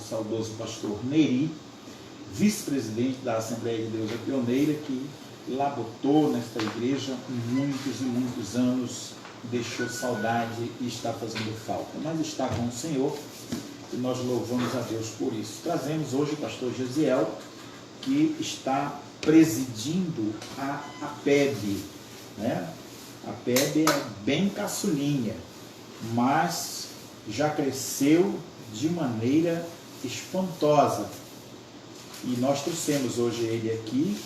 saudoso pastor Neri, vice-presidente da Assembleia de Deus a Pioneira, que labutou nesta igreja muitos e muitos anos, deixou saudade e está fazendo falta, mas está com o Senhor e nós louvamos a Deus por isso. Trazemos hoje o pastor Gesiel, que está presidindo a APEB, né? A APEB é bem caçulinha, mas já cresceu de maneira espantosa. E nós trouxemos hoje ele aqui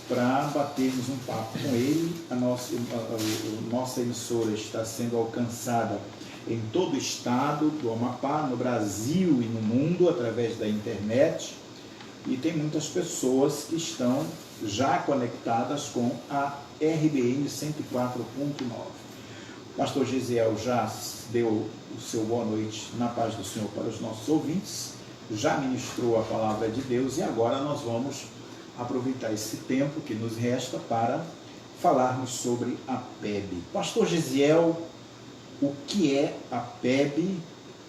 para batermos um papo com ele. A nossa emissora está sendo alcançada em todo o estado do Amapá, no Brasil e no mundo, através da internet. E tem muitas pessoas que estão já conectadas com a RBN 104.9. O pastor Gesiel já deu o seu boa noite na paz do Senhor para os nossos ouvintes, já ministrou a palavra de Deus e agora nós vamos aproveitar esse tempo que nos resta para falarmos sobre a PEB. Pastor Gesiel, o que é a PEB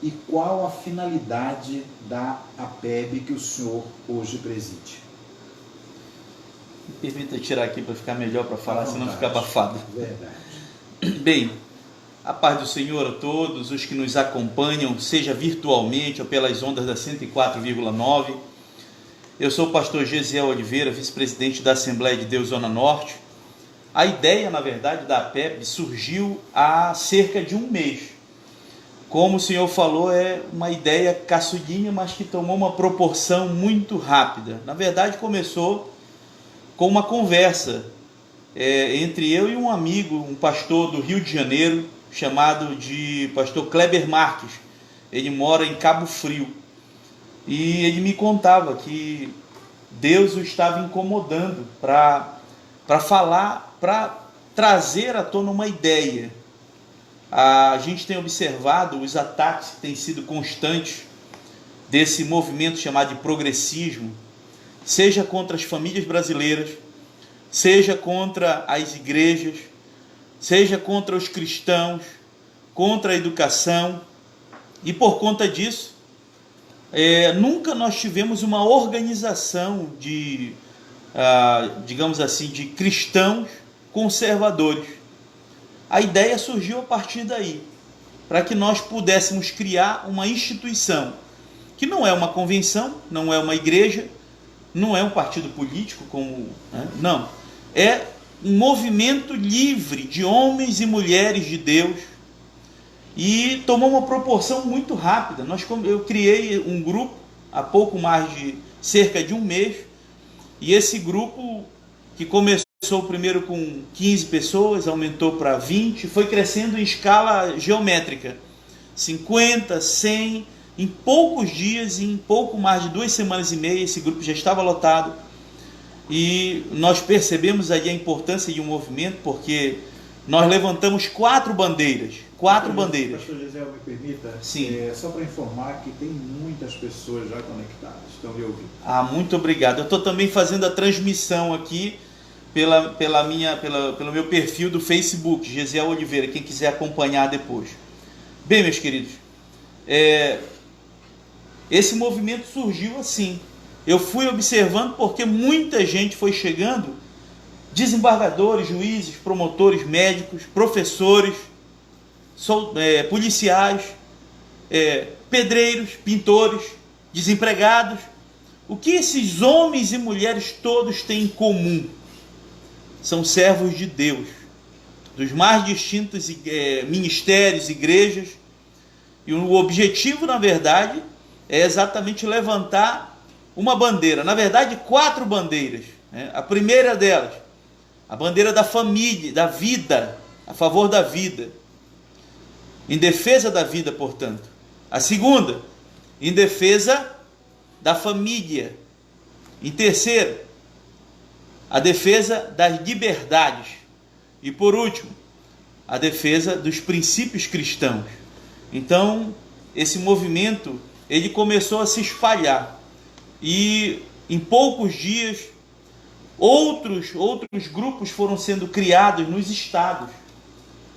e qual a finalidade da APEB que o senhor hoje preside? Me permita tirar aqui para ficar melhor para falar, senão fica abafado. Verdade. Bem, a paz do Senhor a todos os que nos acompanham, seja virtualmente ou pelas ondas da 104,9. Eu sou o pastor Gesiel Oliveira, vice-presidente da Assembleia de Deus Zona Norte. A ideia, na verdade, da APEB surgiu há cerca de um mês. Como o senhor falou, é uma ideia caçudinha, mas que tomou uma proporção muito rápida. Na verdade, começou com uma conversa entre eu e um amigo, um pastor do Rio de Janeiro, chamado de pastor Kleber Marques. Ele mora em Cabo Frio. E ele me contava que Deus o estava incomodando para falar, para trazer à tona uma ideia. A gente tem observado os ataques que têm sido constantes desse movimento chamado de progressismo, seja contra as famílias brasileiras, seja contra as igrejas, seja contra os cristãos, contra a educação. E por conta disso, nunca nós tivemos uma organização de, digamos assim, de cristãos conservadores. A ideia surgiu a partir daí, para que nós pudéssemos criar uma instituição, que não é uma convenção, não é uma igreja, não é um partido político, não, é um movimento livre de homens e mulheres de Deus, e tomou uma proporção muito rápida. Eu criei um grupo há pouco mais de cerca de um mês, e esse grupo, que começou primeiro com 15 pessoas, aumentou para 20, foi crescendo em escala geométrica, 50, 100, em poucos dias, em pouco mais de 2 semanas e meia, esse grupo já estava lotado. E nós percebemos aí a importância de um movimento, porque nós levantamos 4 bandeiras. Pastor Gesiel, me permita? Sim. Só para informar que tem muitas pessoas já conectadas, estão me ouvindo. Muito obrigado. Eu estou também fazendo a transmissão aqui pelo meu perfil do Facebook, Gesiel Oliveira, quem quiser acompanhar depois. Bem, meus queridos, esse movimento surgiu assim. Eu fui observando porque muita gente foi chegando, desembargadores, juízes, promotores, médicos, professores, policiais, pedreiros, pintores, desempregados. O que esses homens e mulheres todos têm em comum? São servos de Deus, dos mais distintos ministérios, igrejas, e o objetivo, na verdade, é exatamente levantar uma bandeira, na verdade 4 bandeiras, né? A primeira delas, a bandeira da família, da vida, a favor da vida, em defesa da vida, portanto. A segunda, em defesa da família. Em terceiro, a defesa das liberdades. E por último, a defesa dos princípios cristãos. Então, esse movimento, ele começou a se espalhar. E em poucos dias, outros grupos foram sendo criados nos estados.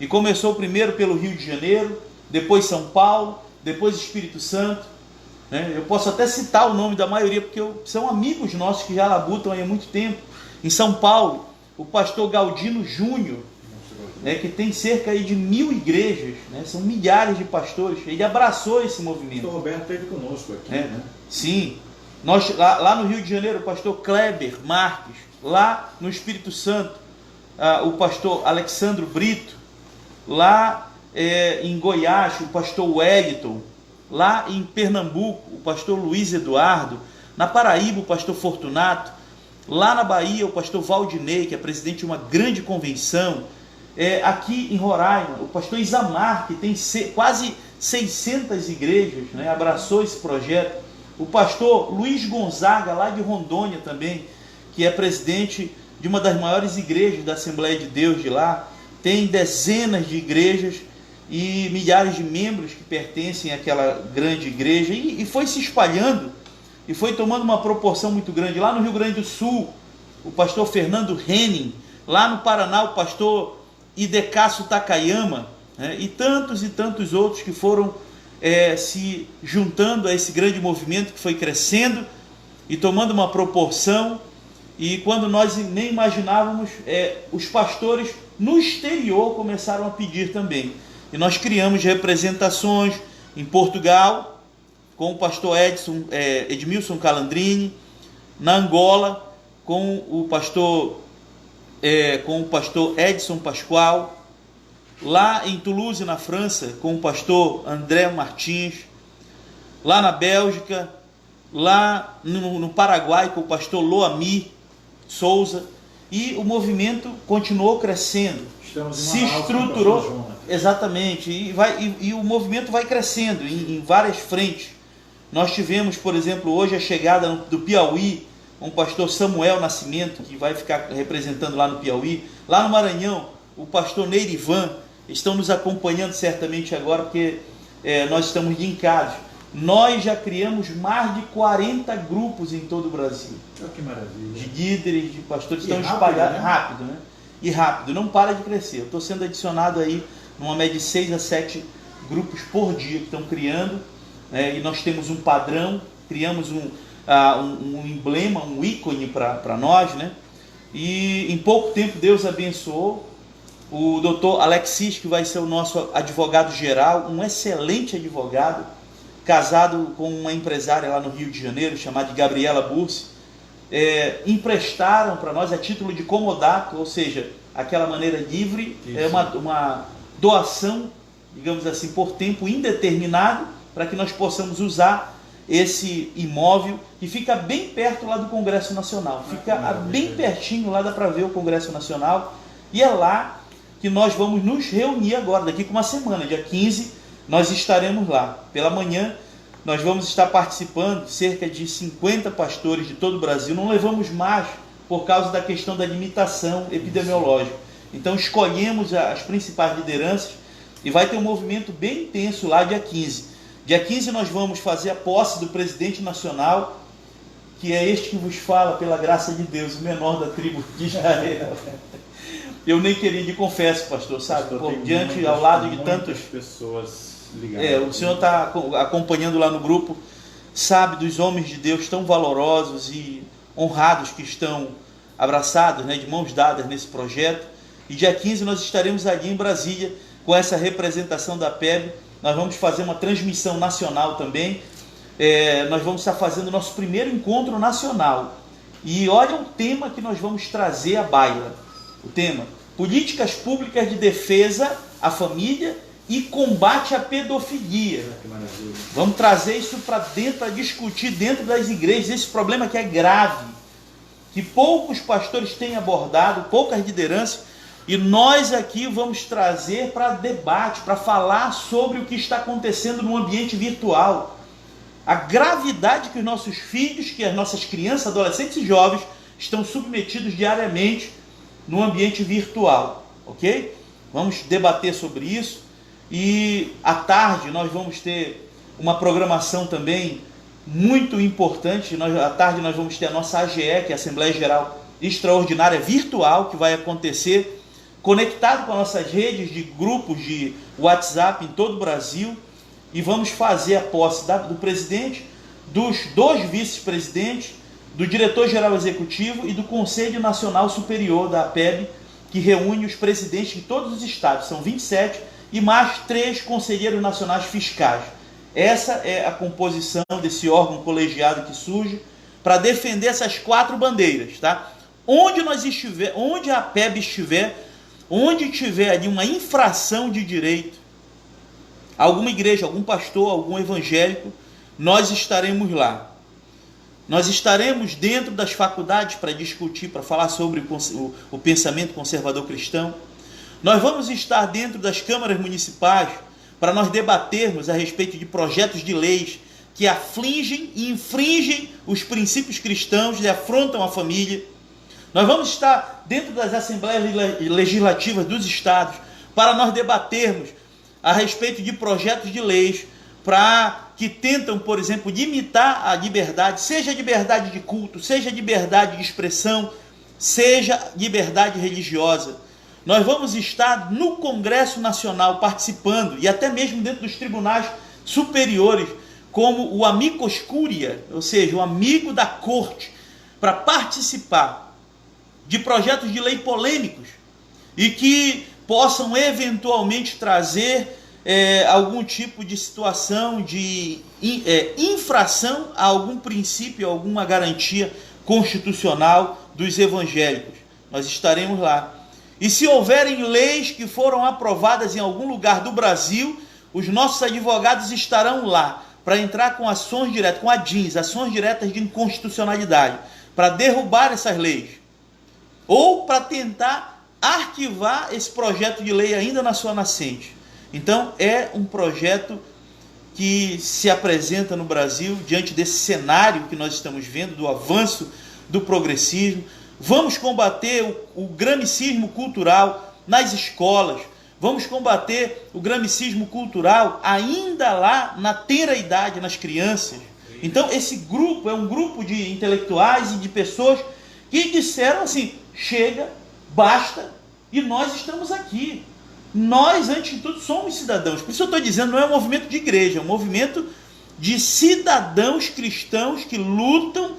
E começou primeiro pelo Rio de Janeiro, depois São Paulo, depois Espírito Santo. né? Eu posso até citar o nome da maioria, porque são amigos nossos que já labutam aí há muito tempo. Em São Paulo, o pastor Galdino Júnior, né, que tem cerca aí de 1000 igrejas, né, são milhares de pastores. Ele abraçou esse movimento. O pastor Roberto esteve conosco aqui, né? Sim. Nós, lá no Rio de Janeiro, o pastor Kleber Marques. Lá no Espírito Santo, o pastor Alexandro Brito. Lá em Goiás, o pastor Wellington. Lá em Pernambuco, o pastor Luiz Eduardo. Na Paraíba, o pastor Fortunato. Lá na Bahia, o pastor Valdinei, que é presidente de uma grande convenção. Aqui em Roraima, o pastor Isamar, que tem quase 600 igrejas, né, abraçou esse projeto. O pastor Luiz Gonzaga, lá de Rondônia também, que é presidente de uma das maiores igrejas da Assembleia de Deus de lá, tem dezenas de igrejas e milhares de membros que pertencem àquela grande igreja, e foi se espalhando, e foi tomando uma proporção muito grande. Lá no Rio Grande do Sul, o pastor Fernando Henning. Lá no Paraná, o pastor Idecaço Takayama, né, e tantos outros que foram se juntando a esse grande movimento que foi crescendo e tomando uma proporção. E quando nós nem imaginávamos, os pastores no exterior começaram a pedir também. E nós criamos representações em Portugal, com o pastor Edmilson Calandrini, na Angola, com o pastor Edson Pascoal, lá em Toulouse, na França, com o pastor André Martins, lá na Bélgica, lá no Paraguai, com o pastor Loami Souza, e o movimento continuou crescendo, se estruturou, exatamente, e o movimento vai crescendo em várias frentes. Nós tivemos, por exemplo, hoje a chegada do Piauí, um pastor Samuel Nascimento, que vai ficar representando lá no Piauí. Lá no Maranhão, o pastor Neirivan, estão nos acompanhando certamente agora, porque nós estamos linkados. Nós já criamos mais de 40 grupos em todo o Brasil. Oh, que maravilha. De líderes, de pastores, estão espalhados, rápido, né? E rápido, não para de crescer. Eu estou sendo adicionado aí numa média de 6 a 7 grupos por dia que estão criando, e nós temos um padrão, criamos um emblema, um ícone para nós, né? E em pouco tempo Deus abençoou o doutor Alexis, que vai ser o nosso advogado geral, um excelente advogado, casado com uma empresária lá no Rio de Janeiro, chamada de Gabriela Bursi. Emprestaram para nós a título de comodato, ou seja, aquela maneira livre, uma doação, digamos assim, por tempo indeterminado, para que nós possamos usar esse imóvel, que fica bem perto lá do Congresso Nacional, fica bem pertinho, lá dá para ver o Congresso Nacional, e é lá que nós vamos nos reunir agora, daqui com uma semana, dia 15, nós estaremos lá. Pela manhã, nós vamos estar participando, cerca de 50 pastores de todo o Brasil. Não levamos mais por causa da questão da limitação epidemiológica. Então escolhemos as principais lideranças e vai ter um movimento bem intenso lá dia 15. Dia 15 nós vamos fazer a posse do presidente nacional, que é este que vos fala, pela graça de Deus, o menor da tribo de Israel. Eu nem queria, de confesso, pastor, sabe? Diante, ao lado de tantas pessoas ligadas. O senhor está acompanhando lá no grupo, sabe dos homens de Deus tão valorosos e honrados que estão abraçados, né, de mãos dadas nesse projeto. E dia 15 nós estaremos ali em Brasília com essa representação da PEB. Nós vamos fazer uma transmissão nacional também. Nós vamos estar fazendo o nosso primeiro encontro nacional. E olha o tema que nós vamos trazer à baila. O tema: políticas públicas de defesa à família e combate à pedofilia. Vamos trazer isso para dentro, para discutir dentro das igrejas, esse problema que é grave, que poucos pastores têm abordado, poucas lideranças, e nós aqui vamos trazer para debate, para falar sobre o que está acontecendo no ambiente virtual. A gravidade que os nossos filhos, que as nossas crianças, adolescentes e jovens estão submetidos diariamente no ambiente virtual, ok? Vamos debater sobre isso. E à tarde nós vamos ter uma programação também muito importante. À tarde nós vamos ter a nossa AGE, que é a Assembleia Geral Extraordinária Virtual, que vai acontecer conectado com as nossas redes de grupos de WhatsApp em todo o Brasil. E vamos fazer a posse do presidente, dos 2 vice-presidentes, do diretor-geral executivo e do Conselho Nacional Superior da APEB, que reúne os presidentes de todos os estados, são 27, e mais 3 conselheiros nacionais fiscais. Essa é a composição desse órgão colegiado que surge para defender essas 4 bandeiras, tá? Onde nós estiver, onde a APEB estiver, onde tiver ali uma infração de direito, alguma igreja, algum pastor, algum evangélico, nós estaremos lá. Nós estaremos dentro das faculdades para discutir, para falar sobre o pensamento conservador cristão. Nós vamos estar dentro das câmaras municipais para nós debatermos a respeito de projetos de leis que afligem e infringem os princípios cristãos e afrontam a família. Nós vamos estar dentro das assembleias legislativas dos estados para nós debatermos a respeito de projetos de leis que tentam, por exemplo, limitar a liberdade, seja liberdade de culto, seja liberdade de expressão, seja liberdade religiosa. Nós vamos estar no Congresso Nacional participando, e até mesmo dentro dos tribunais superiores, como o amicus curiae, ou seja, o amigo da corte, para participar de projetos de lei polêmicos e que possam eventualmente trazer algum tipo de situação de infração a algum princípio, alguma garantia constitucional dos evangélicos. Nós estaremos lá. E se houverem leis que foram aprovadas em algum lugar do Brasil, os nossos advogados estarão lá para entrar com ações diretas, com ADINs, ações diretas de inconstitucionalidade, para derrubar essas leis, ou para tentar arquivar esse projeto de lei ainda na sua nascente. Então, é um projeto que se apresenta no Brasil diante desse cenário que nós estamos vendo, do avanço do progressismo. Vamos combater o gramicismo cultural nas escolas, vamos combater o gramicismo cultural ainda lá na tenra idade, nas crianças. Então, esse grupo é um grupo de intelectuais e de pessoas que disseram assim, chega, basta, e nós estamos aqui. Nós, antes de tudo, somos cidadãos. Por isso eu estou dizendo, não é um movimento de igreja, é um movimento de cidadãos cristãos que lutam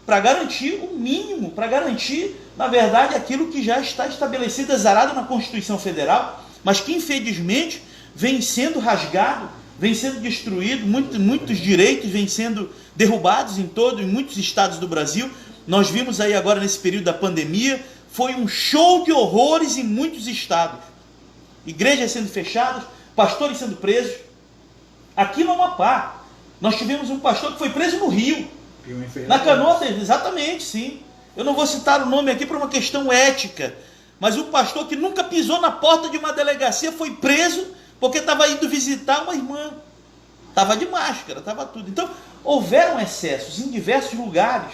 para garantir o mínimo, para garantir, na verdade, aquilo que já está estabelecido, exarado na Constituição Federal, mas que, infelizmente, vem sendo rasgado, vem sendo destruído, muitos direitos vêm sendo derrubados em muitos estados do Brasil. Nós vimos aí agora, nesse período da pandemia, foi um show de horrores em muitos estados. Igrejas sendo fechadas, pastores sendo presos. Aqui no Amapá, nós tivemos um pastor que foi preso no Rio, na Canoa, exatamente, sim. Eu não vou citar o nome aqui por uma questão ética, mas um pastor que nunca pisou na porta de uma delegacia foi preso porque estava indo visitar uma irmã. Estava de máscara, estava tudo. Então, houveram excessos em diversos lugares,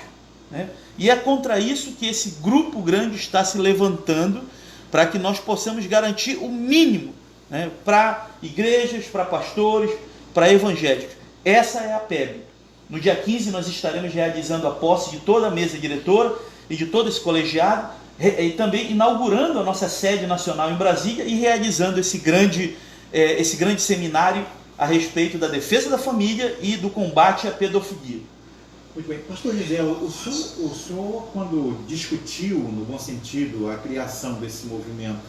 né? E é contra isso que esse grupo grande está se levantando, para que nós possamos garantir o mínimo, né, para igrejas, para pastores, para evangélicos. Essa é a APEB. No dia 15 nós estaremos realizando a posse de toda a mesa diretora e de todo esse colegiado, e também inaugurando a nossa sede nacional em Brasília e realizando esse grande seminário a respeito da defesa da família e do combate à pedofilia. Muito bem. Pastor Gisel, o senhor, quando discutiu, no bom sentido, a criação desse movimento,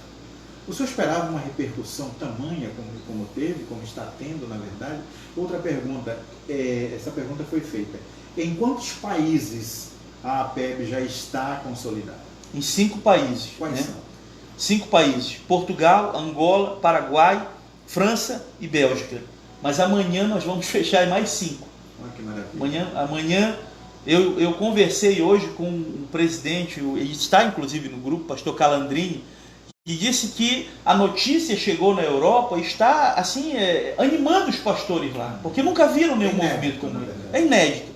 o senhor esperava uma repercussão tamanha como teve, como está tendo, na verdade? Outra pergunta, essa pergunta foi feita. Em quantos países a APEB já está consolidada? Em 5 países. Quais são? 5 países. Portugal, Angola, Paraguai, França e Bélgica. Mas amanhã nós vamos fechar em mais 5. Que maravilha. Amanhã eu conversei hoje com um presidente, ele está inclusive no grupo, pastor Calandrini, e disse que a notícia chegou na Europa e está assim, animando os pastores lá, porque nunca viram nenhum movimento como esse. É inédito.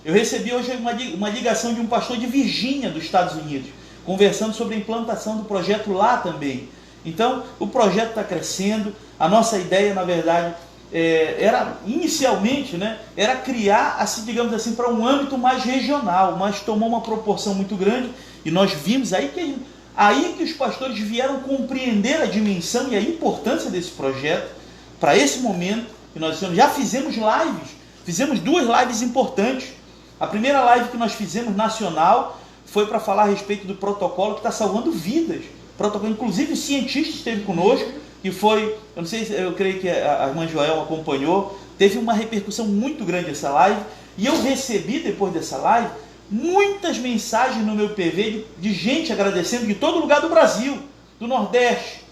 Eu recebi hoje uma ligação de um pastor de Virgínia, dos Estados Unidos, conversando sobre a implantação do projeto lá também. Então, o projeto está crescendo. A nossa ideia, na verdade, era inicialmente, né, era criar, assim, digamos assim, para um âmbito mais regional, mas tomou uma proporção muito grande e nós vimos aí que os pastores vieram compreender a dimensão e a importância desse projeto para esse momento que nós já fizemos lives, fizemos 2 lives importantes. A primeira live que nós fizemos nacional foi para falar a respeito do protocolo que está salvando vidas. Protocolo, inclusive o cientista esteve conosco, que foi, eu não sei, eu creio que a irmã Joel acompanhou, teve uma repercussão muito grande essa live, e eu recebi depois dessa live muitas mensagens no meu PV de gente agradecendo de todo lugar do Brasil, do Nordeste,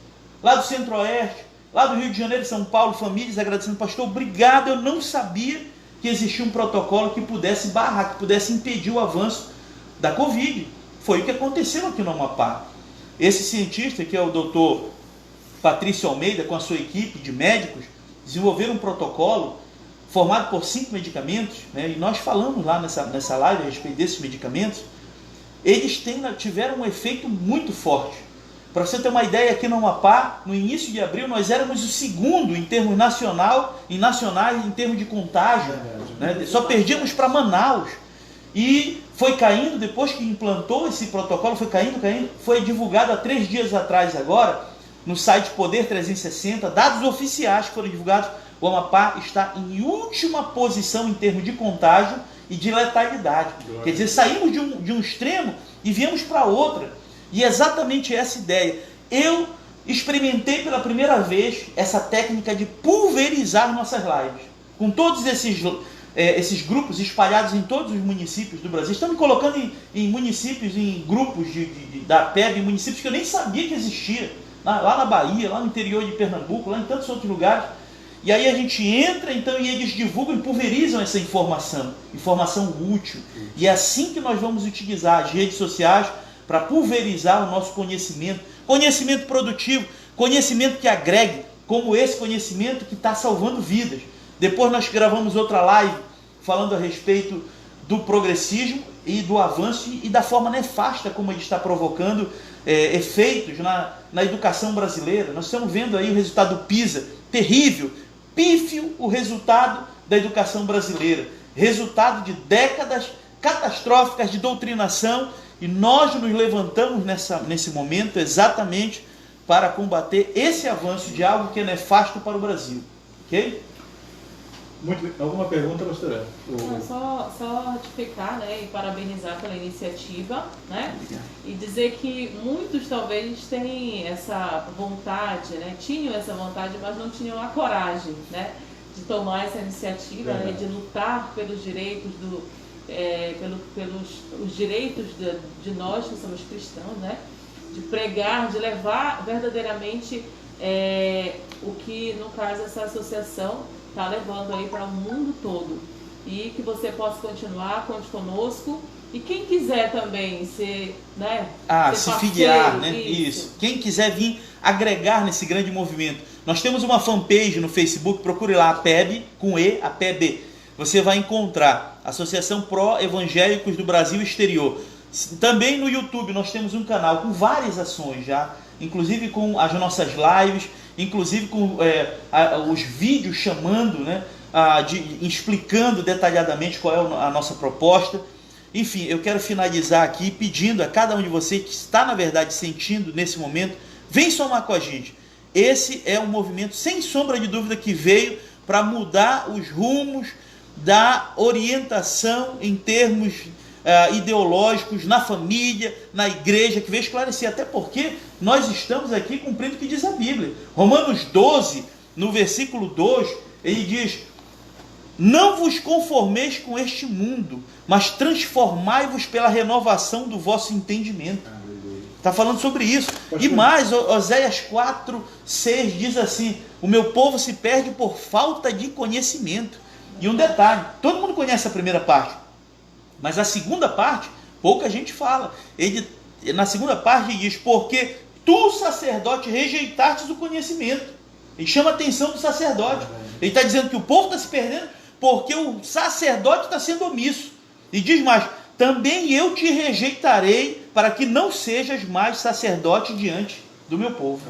lá do Centro-Oeste, lá do Rio de Janeiro, São Paulo, famílias agradecendo, pastor, obrigado, eu não sabia que existia um protocolo que pudesse barrar, que pudesse impedir o avanço da Covid. Foi o que aconteceu aqui no Amapá. Esse cientista, que é o doutor Patrício Almeida, com a sua equipe de médicos, desenvolveram um protocolo formado por 5 medicamentos, né? E nós falamos lá nessa live a respeito desses medicamentos. Eles tiveram um efeito muito forte. Para você ter uma ideia, aqui no Amapá, no início de abril, nós éramos o segundo em termos nacionais, em termos de contágio, né? Só perdíamos para Manaus. E foi caindo, depois que implantou esse protocolo, foi caindo, foi divulgado há 3 dias atrás agora, no site Poder 360, dados oficiais que foram divulgados, o Amapá está em última posição em termos de contágio e de letalidade. Quer dizer, saímos de um extremo e viemos para outra. E é exatamente essa ideia. Eu experimentei pela primeira vez essa técnica de pulverizar nossas lives. Com todos esses grupos espalhados em todos os municípios do Brasil. Estamos colocando em municípios, em grupos da PEB, em municípios que eu nem sabia que existia. Lá na Bahia, lá no interior de Pernambuco, lá em tantos outros lugares. E aí a gente entra, então, e eles divulgam e pulverizam essa informação útil. E é assim que nós vamos utilizar as redes sociais para pulverizar o nosso conhecimento produtivo, conhecimento que agregue, como esse conhecimento que está salvando vidas. Depois nós gravamos outra live falando a respeito do progressismo e do avanço e da forma nefasta como ele está provocando efeitos na educação brasileira. Nós estamos vendo aí o resultado do PISA, terrível, pífio o resultado da educação brasileira, resultado de décadas catastróficas de doutrinação, e nós nos levantamos nesse momento exatamente para combater esse avanço de algo que é nefasto para o Brasil. Ok? Muito bem. Alguma pergunta, pastora? Não, só ratificar, né, e parabenizar pela iniciativa, né? E dizer que muitos talvez têm essa vontade, né? Tinham essa vontade, mas não tinham a coragem, né, de tomar essa iniciativa, né, de lutar pelos direitos pelos direitos de nós que somos cristãos, né? De pregar, de levar verdadeiramente o que, no caso, essa associação está levando aí para o mundo todo. E que você possa continuar, conte conosco. E quem quiser também ser, né? Se filiar, né? Isso. Quem quiser vir agregar nesse grande movimento. Nós temos uma fanpage no Facebook, procure lá a PEB, com E, a PEB. Você vai encontrar Associação Pró-Evangélicos do Brasil Exterior. Também no YouTube nós temos um canal com várias ações já, inclusive com as nossas lives, inclusive com os vídeos chamando, né, explicando detalhadamente qual é a nossa proposta. Enfim, eu quero finalizar aqui pedindo a cada um de vocês que está, na verdade, sentindo nesse momento, vem somar com a gente. Esse é um movimento, sem sombra de dúvida, que veio para mudar os rumos da orientação em termos ideológicos na família, na igreja, que veio esclarecer, até porque nós estamos aqui cumprindo o que diz a Bíblia. Romanos 12, no versículo 2, ele diz: não vos conformeis com este mundo, mas transformai-vos pela renovação do vosso entendimento. Está falando sobre isso. E mais, Oséias 4, 6 diz assim: o meu povo se perde por falta de conhecimento. E um detalhe, todo mundo conhece a primeira parte, mas a segunda parte, pouca gente fala. Na segunda parte ele diz: porque tu, sacerdote, rejeitastes o conhecimento. Ele chama a atenção do sacerdote. Ele está dizendo que o povo está se perdendo porque o sacerdote está sendo omisso. E diz mais: também eu te rejeitarei para que não sejas mais sacerdote diante do meu povo.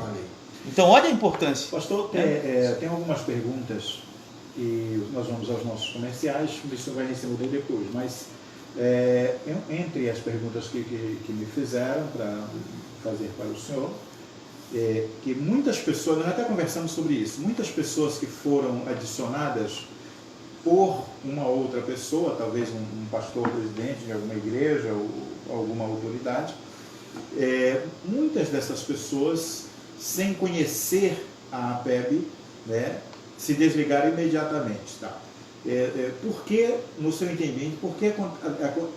Então olha a importância. Pastor, tem algumas perguntas e nós vamos aos nossos comerciais, o senhor vai responder depois, mas entre as perguntas que me fizeram para fazer para o senhor, que muitas pessoas, nós até conversamos sobre isso, muitas pessoas que foram adicionadas por uma outra pessoa, talvez um pastor presidente de alguma igreja ou alguma autoridade. Muitas dessas pessoas, sem conhecer a APEB, né, se desligaram imediatamente. Tá? Por que, no seu entendimento, por que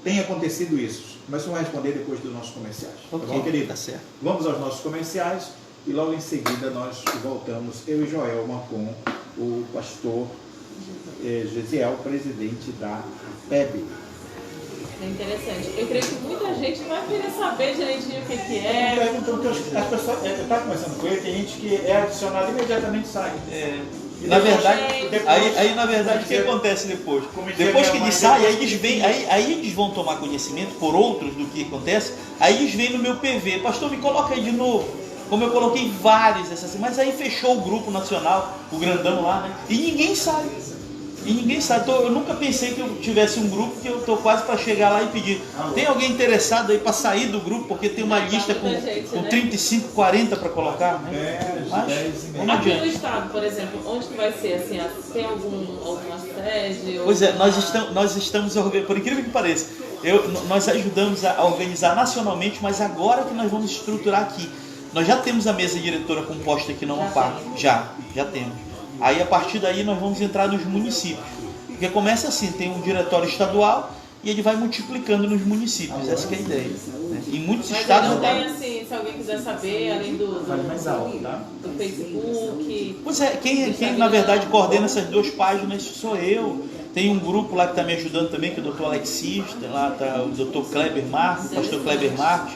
tem acontecido isso? Mas vamos responder depois dos nossos comerciais. Ok, tá bom, querido? tá certo. Vamos aos nossos comerciais e logo em seguida nós voltamos, eu e Joelma, com o pastor Gesiel, presidente da APEB. É interessante. Eu creio que muita gente vai querer saber direitinho o que é. Então, as pessoas, eu estava conversando com ele, tem gente que é adicionado e imediatamente sai. Na verdade, depois, aí na verdade o que acontece depois? Depois que eles saem, aí eles vão tomar conhecimento por outros do que acontece, aí eles vêm no meu PV, pastor, me coloca aí de novo, como eu coloquei vários essas, mas aí fechou o grupo nacional, o grandão lá, né? E ninguém sai. Eu nunca pensei que eu tivesse um grupo que eu estou quase para chegar lá e pedir. Tem alguém interessado aí para sair do grupo, porque tem uma lista com 35, 40 para colocar, né? 10 e meio. Aqui no estado, por exemplo, onde que vai ser? Assim, tem alguma sede? Pois é, nós estamos por incrível que pareça, nós ajudamos a organizar nacionalmente, mas agora que nós vamos estruturar aqui. Nós já temos a mesa diretora composta aqui no Amapá, já temos. Aí a partir daí nós vamos entrar nos municípios, porque começa assim, tem um diretório estadual e ele vai multiplicando nos municípios, essa que é a ideia, né? Em muitos estados não tem assim, se alguém quiser saber, além do Facebook. Pois é, quem na verdade coordena essas duas páginas sou eu. Tem um grupo lá que está me ajudando também, que é o Dr. Alexis, lá está o Dr. Kleber Marques, o pastor Kleber Marques.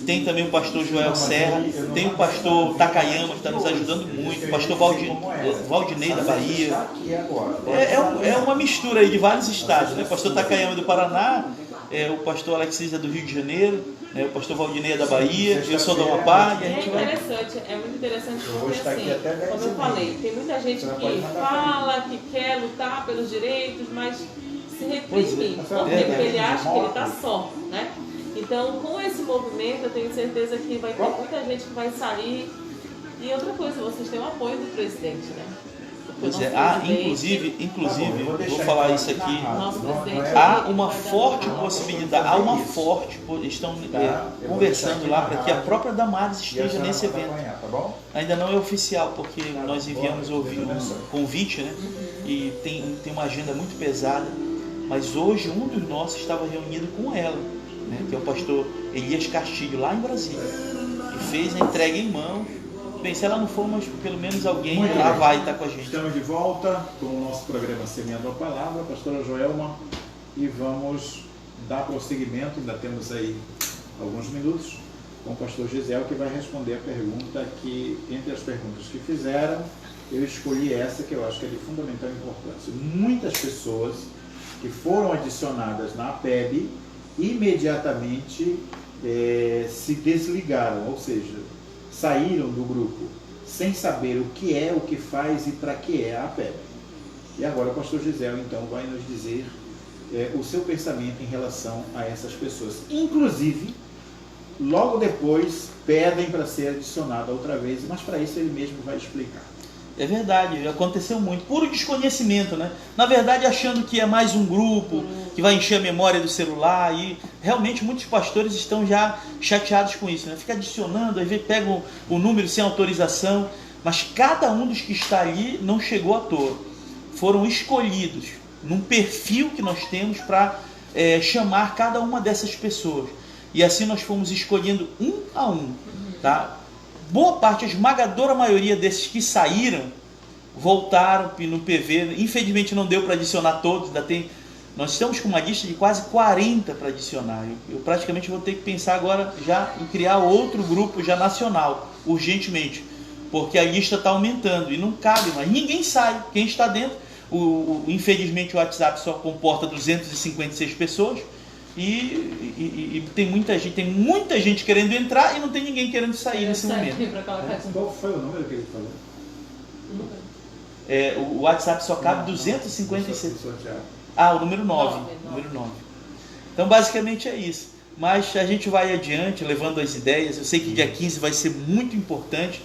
Tem também o pastor Joel Serra, tem o pastor Takayama, que está nos ajudando muito, o pastor Valdinei da Bahia. É uma mistura aí de vários estados, né? O pastor Takayama é do Paraná, o pastor Alexis é do Rio de Janeiro, o pastor Valdinei é da Bahia, eu sou do Amapá. E a gente é muito interessante porque, assim, como eu falei, tem muita gente que fala, que quer lutar pelos direitos, mas se reprime, porque ele acha que ele está só, né? Então, com esse movimento, eu tenho certeza que vai ter muita gente que vai sair. E outra coisa, vocês têm o apoio do presidente, né? Pois é, inclusive, vou falar isso aqui, há uma forte possibilidade, estão conversando lá para que a própria Damares esteja nesse evento. Ainda não é oficial, porque nós enviamos o convite, né? E tem uma agenda muito pesada, mas hoje um dos nossos estava reunido com ela, né, que é o pastor Elias Castilho, lá em Brasília, e fez a entrega em mão. Bem, se ela não for, mas pelo menos alguém lá vai estar com a gente. Estamos de volta com o nosso programa Semeando a Palavra, pastora Joelma, e vamos dar prosseguimento, ainda temos aí alguns minutos, com o pastor Gesiel, que vai responder a pergunta que, entre as perguntas que fizeram, eu escolhi essa que eu acho que é de fundamental importância. Muitas pessoas que foram adicionadas na APEB imediatamente se desligaram, ou seja, saíram do grupo sem saber o que faz e para que é a APEB. E agora o pastor Gesiel então vai nos dizer o seu pensamento em relação a essas pessoas. Inclusive, logo depois pedem para ser adicionado outra vez, mas para isso ele mesmo vai explicar. É verdade, aconteceu muito, puro desconhecimento, né? Na verdade, achando que é mais um grupo que vai encher a memória do celular, e realmente muitos pastores estão já chateados com isso, né? Fica adicionando, às vezes pegam o número sem autorização, mas cada um dos que está ali não chegou à toa. Foram escolhidos num perfil que nós temos para chamar cada uma dessas pessoas. E assim nós fomos escolhendo um a um, tá? Boa parte, a esmagadora maioria desses que saíram, voltaram no PV. Infelizmente não deu para adicionar todos, nós estamos com uma lista de quase 40 para adicionar. Eu praticamente vou ter que pensar agora já em criar outro grupo já nacional, urgentemente, porque a lista está aumentando e não cabe mais. Ninguém sai, quem está dentro, infelizmente o WhatsApp só comporta 256 pessoas, e tem muita gente querendo entrar e não tem ninguém querendo sair nesse momento. Qual foi o número que ele falou? O WhatsApp só cabe 256. O número 9. Então basicamente é isso. Mas a gente vai adiante, levando as ideias. Eu sei que dia 15 vai ser muito importante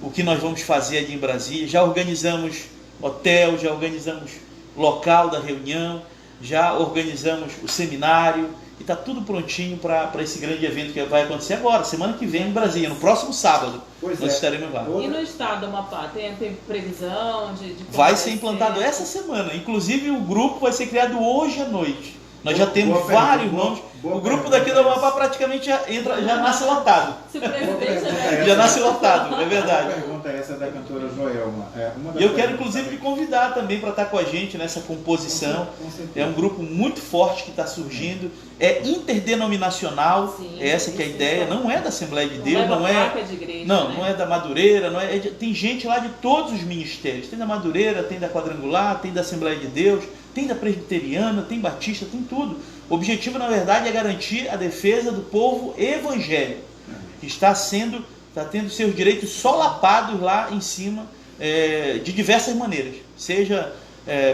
o que nós vamos fazer ali em Brasília. Já organizamos hotel, já organizamos local da reunião, já organizamos o seminário e está tudo prontinho para esse grande evento que vai acontecer agora, semana que vem em Brasília, no próximo sábado. Nós estaremos lá. E no estado do Amapá, tem previsão de vai ser implantado essa semana, inclusive o grupo vai ser criado hoje à noite. Nós já temos vários nomes. O grupo daqui do Amapá praticamente já nasce lotado. Se o presidente já nasce lotado, é verdade. A pergunta é essa da cantora Joelma. E eu quero inclusive lhe convidar também para estar com a gente nessa composição. É um grupo muito forte que está surgindo. É interdenominacional, é essa que é a ideia. Não é da Assembleia de Deus, não é da Madureira, tem gente lá de todos os ministérios. Tem da Madureira, tem da Quadrangular, tem da Assembleia de Deus, tem da Presbiteriana, tem Batista, tem tudo. O objetivo, na verdade, é garantir a defesa do povo evangélico, que está tendo seus direitos solapados lá em cima, de diversas maneiras, seja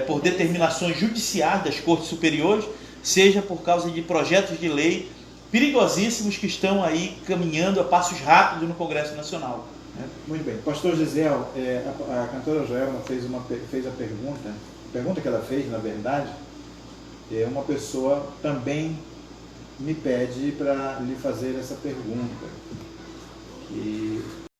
por determinações judiciais das cortes superiores, seja por causa de projetos de lei perigosíssimos que estão aí caminhando a passos rápidos no Congresso Nacional. Muito bem. Pastor Gisel, a cantora Joelma fez a pergunta que ela fez, na verdade, uma pessoa também me pede para lhe fazer essa pergunta. Que